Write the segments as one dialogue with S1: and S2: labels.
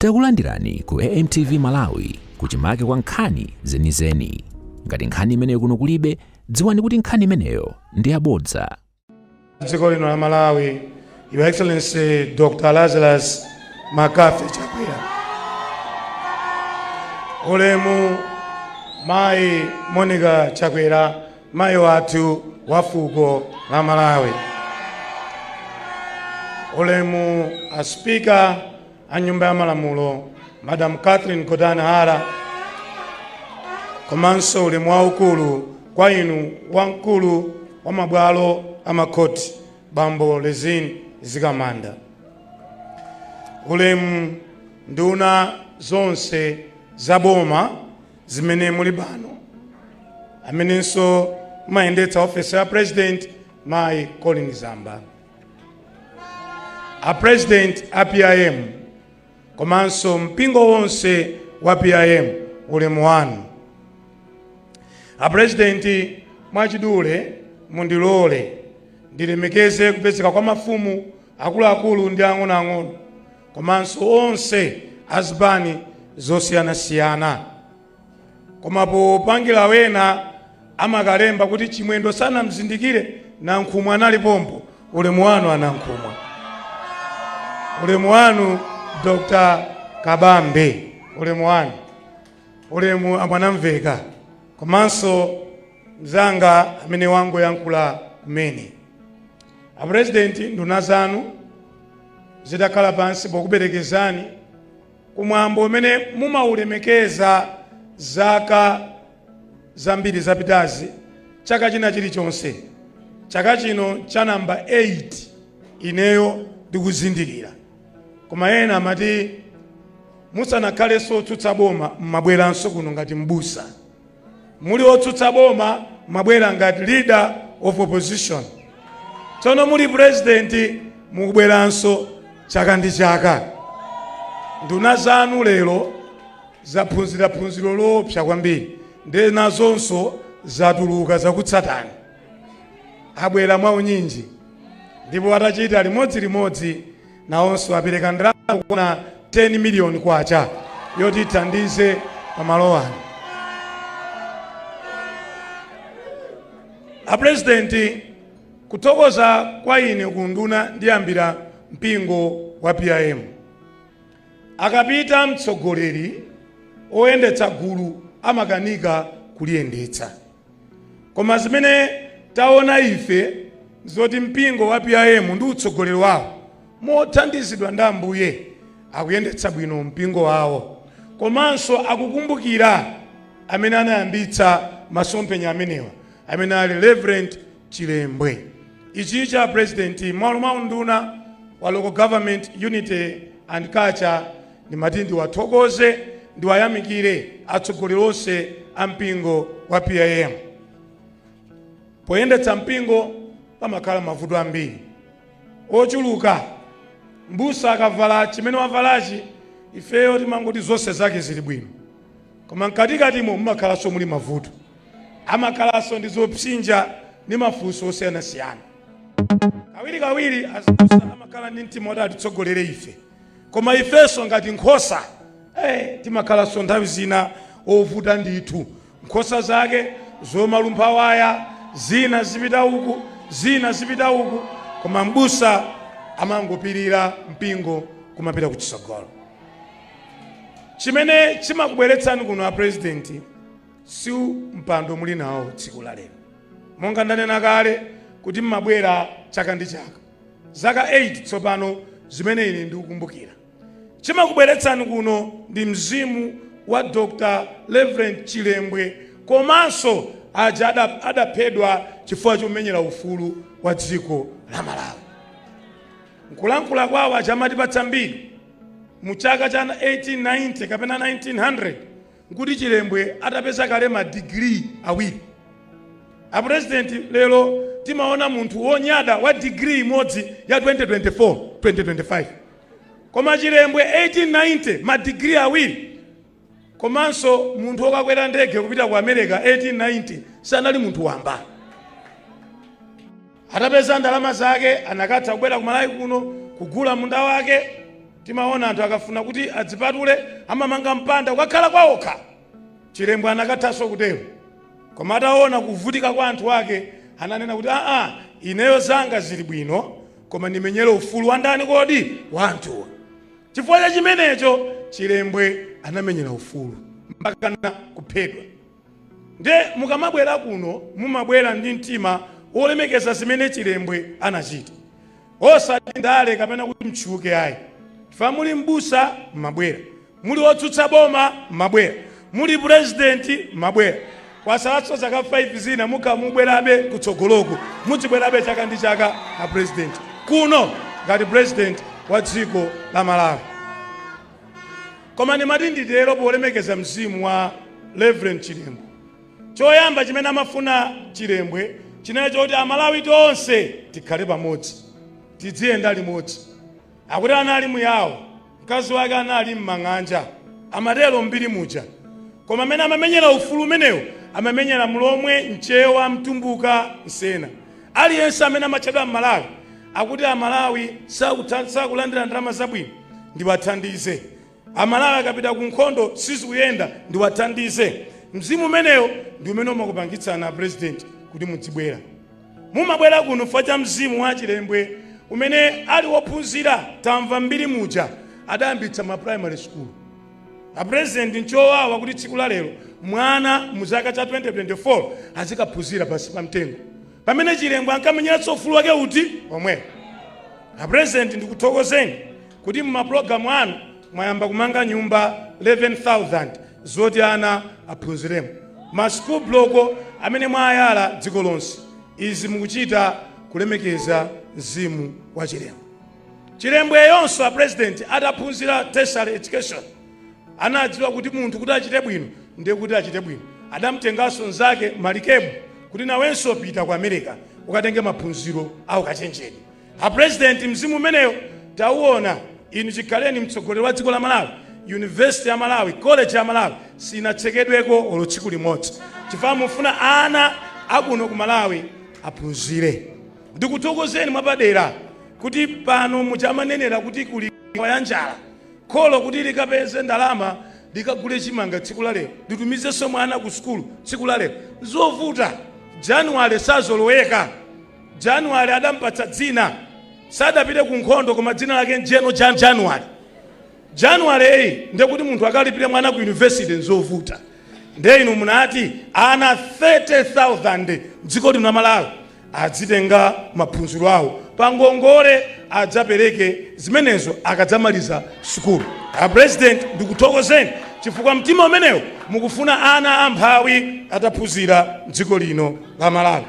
S1: Takulandirani ku AMTV Malawi kuchimake kwa nkhani zenizeni. Ngati nkhani imeneyo kuno kulibe, dziwani kuti nkhani imeneyo ndi yabodza.
S2: Dziko lino la Malawi, Your Excellency Dr. Lazarus Makafe Chakwera. Olemu Mai Monica Chakwera, mai watu wafuko la Malawi. Olemu a Speaker a nyumba ya malamulo, Madam Catherine Godana Hara. Komanso ulemu waukulu kwa inu wankulu wa mabwalo amakoti Bambo Lezini Zikamanda. Ulemu nduna zonse zaboma zimene muli bano, amenenso mayendetsa office ya President Mai Colin Zamba. A President a PIM, komanso mpingo wonse wa PIM ulemu wanu. A President mwachidule mundilole ndilemekeze kupezeka kwa mafumu akuluakulu ndi ang'onoang'ono, komanso onse azibani zosiyana-siyana. Koma popangira wena amakalemba kuti chimwendo sana mzindikire na nkhumwa analipompo, ulemu wanu anankhumwa. Ulemu wanu Dr. Kabambe, ulemu wanu. Ulemu amwanamveka. Komanso mzanga amene wangu yankula mene. A President nduna zanu zidakhala pansi pokuberekezani kumwambo umene mumaulemekeza zaka zambiri zapitazi, chaka china chilichonse. Chaka chino cha namba 8 ineyo ndikuzindikira. Koma ena amati musanakhale sotsutsa boma mmabweranso kuno ngati mbusa. Muli otsutsa boma mabwera ngati leader of opposition. Tsono muli President mukubweranso chaka ndi chaka. Nduna zanu lero zaphunzira phunziro loopsa kwambiri, ndi nazonso zatuluka zakutsatani. Abwera mwaunyinji ndipo atachita limodzi nawonso apereka ndalama kuona 10 miliyoni kwacha yoti ithandize pamalo ano. A President kutokoza kwa ine kunduna ndiyambira mpingo wa PIM. Akapita mtsogoleri oyendetsa gulu amakanika kuliyendetsa. Koma zimene taona ife zoti mpingo wa PIM ndi utsogoleri wawo mothandizidwa ndi Ambuye akuyendetsa bwino mpingo wawo. Komanso akukumbukira amene anayambitsa masomphenya amenewa, amene ali Reverend CHILEMBWE. Ichi cha President mwa nduna wa local government unity and culture ni matindi wathokoze ndi wayamikire atsogoleri onse a mpingo wa PIM. Poyendetsa mpingo pamakhala mavuto ambiri ochuluka. Mbusa akavala chimene wavalachi ifeyo timangoti zonse zake zili bwino, koma mkatikatimo mumakhalanso muli mavuto. Amakhalanso ndi zopsinja ndi mafunso osiyana-siyana. Kawiri azibusa amakhala ndi mtima woti atitsogolere ife, koma ifenso ngati nkhosa timakhalanso nthawi zina ovuta ndithu. Nkhosa zake zomalumpha waya, zina zipita uku, koma mbusa amangopirira mpingo kumapita kutsogolo. Chimene chimakubweretsani kuno a President si mpando muli nawo tsiku la lero. Monga ndanena kale kuti mmabwera chaka ndi chaka, zaka 8 tsopano zimene ine ndikukumbukira. Chimakubweretsani kuno ndi mzimu wa Dr. Reverend CHILEMBWE, komanso aja adaphedwa chifukwa chomenyera ufulu wa dziko la Malawi. Nkulankhula kwawo achamatipatsa mbiri mu chaka cha 1890 kapena 1900 nkuti CHILEMBWE atapeza kale ma degree awiri. A President lero timaona munthu wonyada wa degree imodzi ya 2024-2025. Koma CHILEMBWE 1890 ma degree awiri. Komanso munthu wokakwera ndege kupita ku America 1890 sanali munthu wamba. Atapeza ndalama zake anakatha kubwera ku Malawi kuno kugula munda wake timaona anthu akafuna kuti adzipatule amamanga mpanda ukakhala kwawokha. Chilembwe anakathaso kutero, koma ataona kuvutika kwa anthu ake ananena kuti ineyo zanga zili bwino, koma ndimenyere ufulu wa ndani kodi? Wa anthuwa. Chifukwa cha chimenecho Chilembwe anamenyera ufulu mpaka kuphedwa. Nde mukamabwera kuno mumabwera ndi mtima wolemekeza zimene Chilembwe anachita, osati ndale kapena kuti mtchuke ayi. Chifukwa muli mbusa mabwera, muli otsutsa boma mabwera, muli president mabwera. Kwa sababu zaka 5 zina mubwerabe kutsogoloko, mudzibwerabe chaka ndi chaka na president kuno ngati president wa dziko la Malawi. Koma ndimati nditero polemekeza mzimu wa Reverend Chilembwe. Choyamba chimene amafuna Chilembwe chinene choti Amalawi tonse tikhale pamodzi, tidziyenda limodzi. Akuti anali muyawo, mkazi wake anali m'mang'anja, amatero mbiri muja. Koma amene amamenyera ufulu umenewo amamenyera mlomwe, mchewa, mtumbuka, msena. Aliyense amene amachedwa m'Malawi akuti Amalawi sakulandira ndalama zabwino ndiwathandize. Amalawi akapita ku nkhondo sizikuyenda ndiwathandize. Mzimu umenewo ndi umene umakupangitsa na president kuti mudzibwera. Mumabwera kuno chifukwa cha mzimu wa Chilembwe umene ali wophunzira. Tamva mbiri muja adayambitsa ma primary school. A president nchowawa kuti tsiku la lero mwana muzaka cha 2024 azikaphunzira pasi pa mtengo, pamene Chilembwe ankamenyeranso ufulu wake uti omwe. A president ndikuthokozeni kuti mu maprogramu anu mwayamba kumanga nyumba 11,000 zoti ana aphunziremo, ma school block amene mwayala dziko lonse. Izi mukuchita kulemekeza mzimu wa Chilembwe. Chilembwe yonso a president adaphunzira tertiary education, anadziwa kuti munthu kuti achite bwino ndiye kuti achite bwino. Adamutenganso nzake Malikebu kuti nawenso pita ku America ukatenge maphunziro au kachenjeni. A president mzimu umeneyo tauona inu chikhaleni mtsogoleri wa dziko la Malawi. University ya Malawi, college ya Malawi sinatsekedweko olo tsiku limodzi. Chifukwa mufuna ana akuno ku Malawi aphunzire. Ndikuthokozeni mwapadera kuti pano muchamanenera kuti kuli wayanjala kholo kuti likapeze ndalama likagule chimanga tsiku la lero, litumizenso mwana ku skulu tsiku la lero. Zovuta. January sazoloweka. January adampatsa dzina, sadapite ku nkhondo koma dzina lake njeno January. January ndiye kuti munthu akalipire mwana ku university nzovuta. Ndiye inu munati ana 30,000 dziko lino la Malawi adzitenga maphunziro awo pangongole adzapereke zimenezo akadzamaliza sukulu. A president ndikuthokozeni chifukwa mtima umenewo mukufuna ana amphawi ataphunzira dziko lino la Malawi.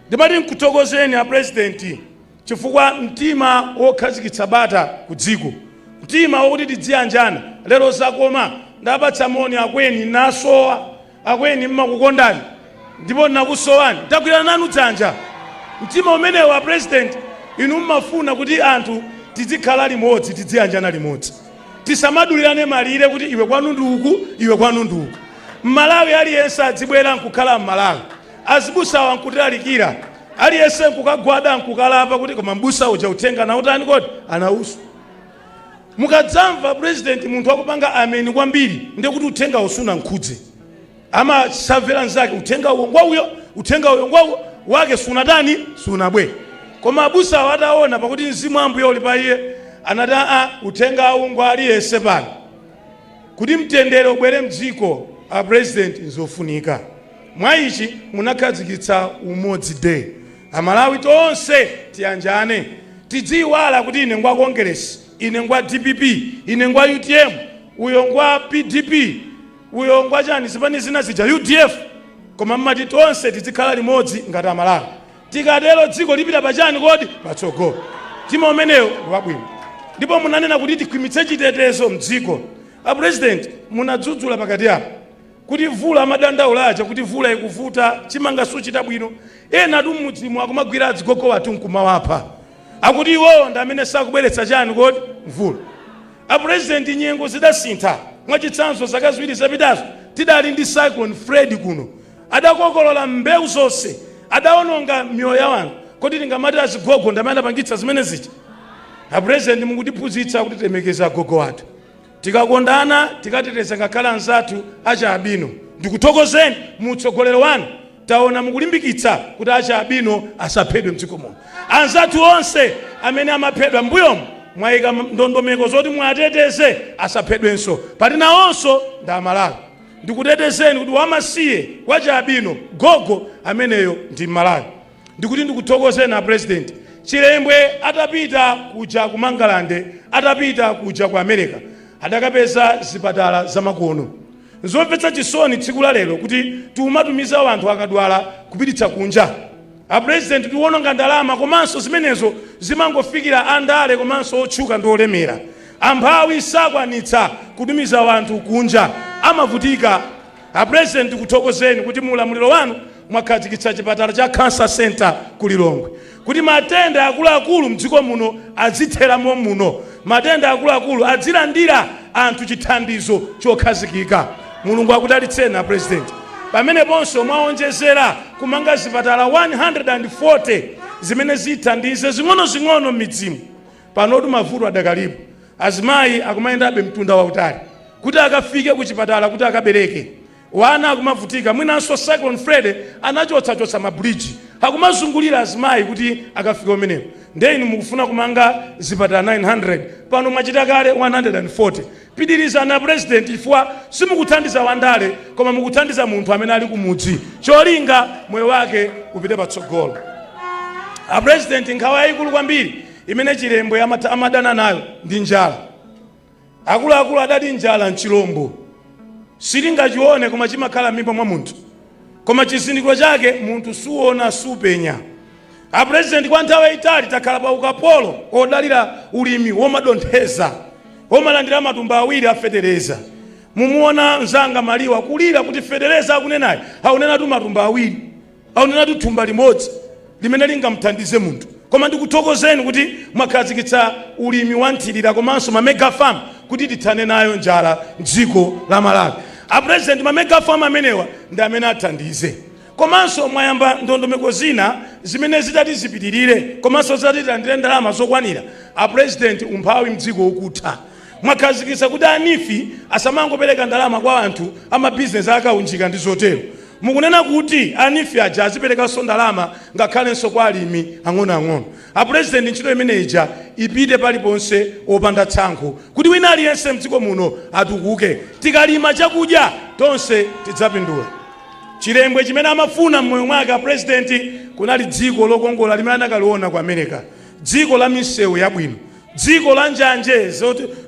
S2: Ndimati nkuthokozeni a president chifukwa mtima wokhazikitsa bata ku dziko, mtima wokuti tidziyanjana. Lero zakoma ndapatsa moni akweni nasowa, akweni mmakukondani ndipo nakusowani ndagwirana nanu dzanja. Mtima umenewo a president inu mmafuna kuti anthu tizikhala limodzi, tidziyanjana limodzi, tisamadulirane malire kuti iwe kwanu ndi uku, iwe kwanu ndi uku. Mmalawi aliyense adzibwera nkukhala mmalawi, azibusawa nkutilalikira, aliyense nkukagwada nkukalapa kuti koma mbusa uja utenga na utani kodi anausu. Mukadzamva president munthu akupanga ameni kwambiri ndiye kuti utenga usuna nkhudze, ama savera nzake utenga uwo ngwauyo, utenga uyo ngwauyo wake sunatani sunabwe. Koma abusa wataona pakuti mzimu ambuye uli pa iye anati utenga uwo aliyense pano kuti mtendere ubwere mdziko. A president nzofunika. Mwa ichi munakhazikitsa umodzi day. Amalawi tonse tiyanjane, tidziwala kuti ine ngwa Congress, ine ngwa DPP, ine ngwa UTM, uyo ngwa PDP, uyo ngwa chani zipani zina zija UDF. Koma mmati tonse tizikhala limodzi ngati Amalawi. Tikatero dziko lipita pachani kodi patsogolo. Mtima umenewo wabwino. Ndipo munanena kuti tikhwimitse chitetezo mdziko. A president munadzudzula pakati apo kuti vula amadandaula aja kuti vula ikuvuta chimanga suchita bwino. Ena mudzimu akumagwira adzigogo watu nkumawapha akuti iwo ndi amene sakubweretsa chani kodi mvula. A president nyengo zidasintha. Mwachitsanzo zaka ziwiri zapitazo tidali ndi cyclone Fred kuno, adakokolola mbewu zonse, adaononga mioyo ya wanu. Kodi tingamati azigogo ndi amene apangitsa zimene zija? President mukutiphunzitsa kuti temekeza gogo wathu. Tikakondana tikateteza ngakhala anzathu acha abino. Ndikuthokozeni mutsogolero wanu. Taona mukulimbikitsa kuti acha abino asaphedwe mdziko muno. Anzathu onse amene amaphedwa mbuyomo mwayika ndondomeko zoti mwateteze asaphedwenso. Pali nawonso ndi Amalawi. Ndikutetezeni kuti wamasiye wacha abino gogo ameneyo ndi Malawi. Ndikuti ndikuthokozeni a President. Chilembwe atapita kuja ku Mangalande, atapita kuja ku America, adakapeza zipatala zamakono. Nzomvetsa chisoni tsiku la lero kuti tumatumiza anthu akadwala kupititsa kunja. A President tiwononga ndalama komanso zimenezo zimangofikira andale komanso otchuka ndi olemera. Amphawi sakwanitsa kutumiza anthu kunja, amavutika. A President kuthokozeni kuti mulamuliro wanu mwakhazikitsa chipatala cha Cancer Center ku Lilongwe. Kuti matenda akuluakulu mdziko muno azitheramo muno. Matenda akuluakulu azilandira anthu chithandizo chokhazikika. Mulungu akudalitseni a President. Pamene ponso mwaonjezera kumanga zipatala 140 zimene zithandize zing'ono midzimu. Panotu mavuto adakalipo. Azimayi akumayendabe mtunda wautali kuti akafike ku chipatala kuti akabereke. Wana akumavutika mwinanso Cyclone Fred anachotsa mabridge akumazungulira azimayi kuti akafika umenewo. Ndeni mukufuna kumanga zipatala 900 pano mwachita kale 140. Pitirizana President chifukwa simukuthandiza wandale koma mukuthandiza munthu amene ali kumudzi cholinga moyo wake upite patsogolo. A President nkhawa yayikulu kwambiri imene Chilembwe amadana nayo ndi njala. Akuluakulu adati njala nchilombo silingachione koma chimakhala m'mimba mwa munthu, koma chizindikiro chake munthu suona supenya. A President kwa nthawi yayitali takhala pa ukapolo odalira ulimi womadontheza, womalandira matumba awiri afedereza. Mumuona mzanga Maliwa kulira kuti federeza akunenayi aunenatu matumba awiri, aunenatu thumba limodzi limene lingamthandize munthu. Koma ndikuthokozeni kuti mwakhazikitsa ulimi wanthirira komanso ma mega farm kuti tithane nayo njala m'dziko la Malawi. A President ma mega farm amenewa ndi amene athandize. Komanso mwayamba ndondomeko zina zimene zitati zipitirire komanso zitati tilandire ndalama zokwanira. A President umphawi mdziko ukutha. Mwakhazikitsa kuti anifi asamangopereka ndalama kwa anthu amabizinesi akaunjika ndi zotero. Mukunena kuti anifi aja aziperekanso ndalama ngakhalenso kwa alimi ang'onoang'ono. A President ntchito imeneja ipite paliponse opanda tsankho kuti wina aliyense mdziko muno atukuke. Tikalima chakudya tonse tidzapindula. Chilembwe chimene amafuna mmoyo mwake a President kunali dziko lokongola limene anakaliona ku America, dziko la misewu yabwino, dziko la njanje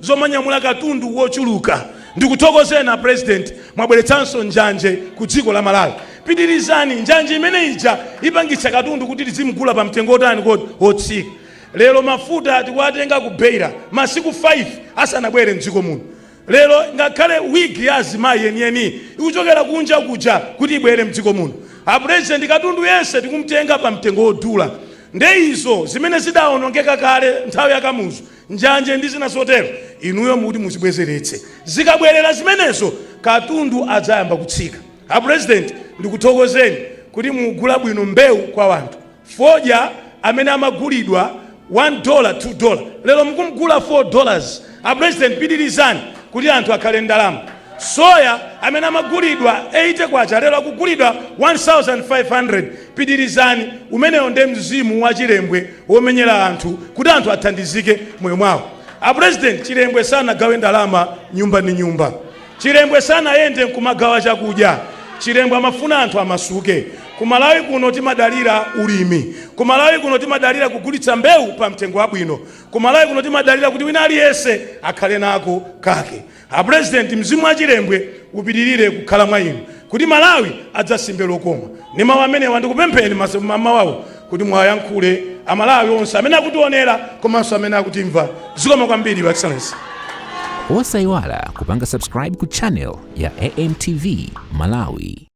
S2: zomanyamula katundu wochuluka. Ndikuthokozeni a President mwabweretsanso njanje ku dziko la Malawi. Pitirizani njanje imene ija ipangitsa katundu kuti tizimugula pa mtengo otani kodi otsika. Lero mafuta tikuwatenga ku Beira masiku 5 asanabwere mdziko muno. Lero ngakhale wigi ya azimayi yeniyeni ikuchokera kunja kuja kuti ibwere mdziko muno. A President katundu yense tikumtenga pa mtengo odula. Ndeizo zimene zidaonongeka kale nthawi yakamuzu njanje ndi zina zotero inuyo muti muzibwezeretse. Zikabwerera zimenezo katundu adzayamba kutsika. A President ndikuthokozeni kuti mugula bwino mbewu kwa wanthu. Fodya amene amagulidwa $1 $2 lero mukumgula $4. A President pitirizani kuti anthu akhale ndalama. Soya amene amagulidwa 80 kwacha lero akugulidwa 1500. Pitirizani umeneyo ndi mzimu wa Chilembwe womenyera anthu kuti anthu athandizike moyo mwawo. A President Chilembwe sanagawe ndalama nyumba ni nyumba. Chilembwe sanayende kumagawa chakudya. Chilembwe amafuna anthu amasuke. Ku Malawi kuno timadalira ulimi. Ku Malawi kuno timadalira kugulitsa mbewu pa mtengo wabwino. Ku Malawi kuno timadalira kuti wina aliyense akhale nako kake. A President mzimu wa Chilembwe upitirire kukhala mwa inu kuti Malawi adzasimbe lokoma. Ni mawu amenewa ndikupempheni mamawawo kuti mwayankhule Amalawi onse amene akutionera komanso amene akutimva. Zikomo kwambiri Your Excellency.
S1: Osayiwala kupanga subscribe ku channel ya AMTV Malawi.